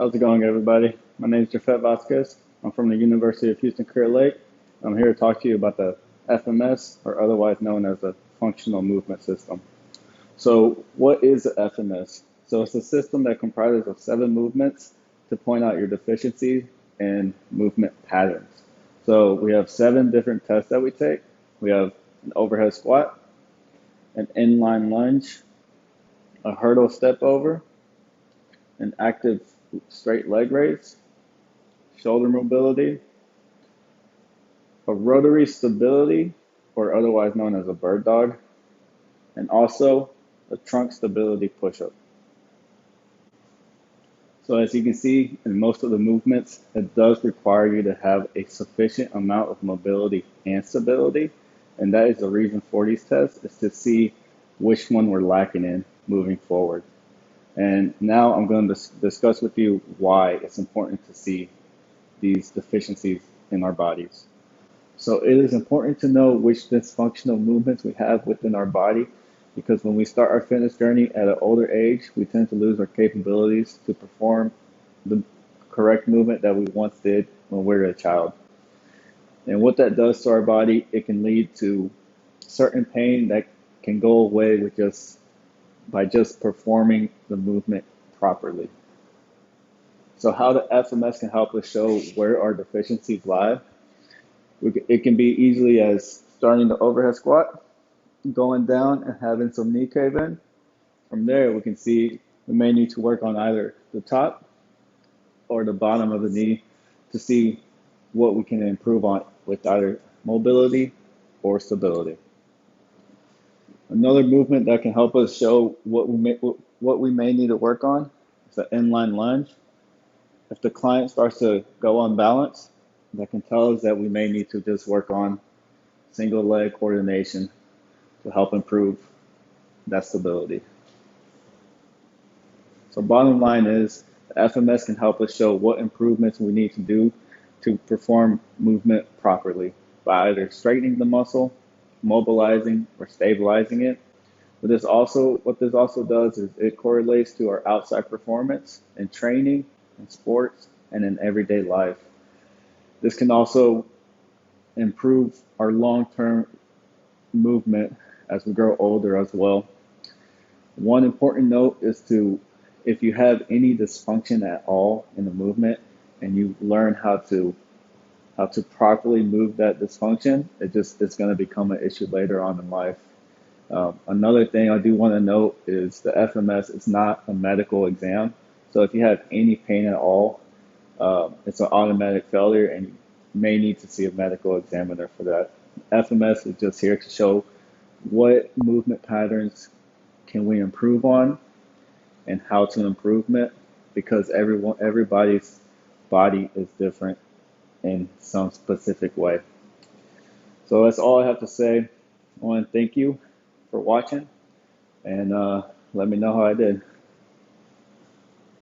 How's it going, everybody? My name is Jafet Vasquez. I'm from the University of Houston Clear Lake. I'm here to talk to you about the FMS, or otherwise known as the Functional Movement System. So, what is the FMS? So, it's a system that comprises of 7 movements to point out your deficiency and movement patterns. So, we have 7 different tests that we take. We have an overhead squat, an inline lunge, a hurdle step over, an active straight leg raise, shoulder mobility, a rotary stability, or otherwise known as a bird dog, and also a trunk stability push-up. So as you can see in most of the movements, it does require you to have a sufficient amount of mobility and stability, and that is the reason for these tests, is to see which one we're lacking in moving forward. And now I'm going to discuss with you why it's important to see these deficiencies in our bodies. So it is important to know which dysfunctional movements we have within our body, because when we start our fitness journey at an older age, we tend to lose our capabilities to perform the correct movement that we once did when we were a child. And what that does to our body, it can lead to certain pain that can go away with by just performing the movement properly. So how the FMS can help us show where our deficiencies lie. It can be easily as starting the overhead squat, going down and having some knee cave in. From there, we can see we may need to work on either the top or the bottom of the knee to see what we can improve on with either mobility or stability. Another movement that can help us show what we may need to work on is the inline lunge. If the client starts to go unbalanced, that can tell us that we may need to just work on single leg coordination to help improve that stability. So bottom line is, the FMS can help us show what improvements we need to do to perform movement properly by either straightening the muscle, mobilizing, or stabilizing it. What this also does is it correlates to our outside performance in training, in sports, and in everyday life. This can also improve our long-term movement as we grow older as well. One important note is if you have any dysfunction at all in the movement and you learn how to properly move that dysfunction, it's going to become an issue later on in life. Another thing I do want to note is the FMS is not a medical exam. So if you have any pain at all, it's an automatic failure and you may need to see a medical examiner for that. FMS is just here to show what movement patterns can we improve on and how to improve it, because everybody's body is different in some specific way. So that's all I have to say. I want to thank you for watching, and let me know how I did.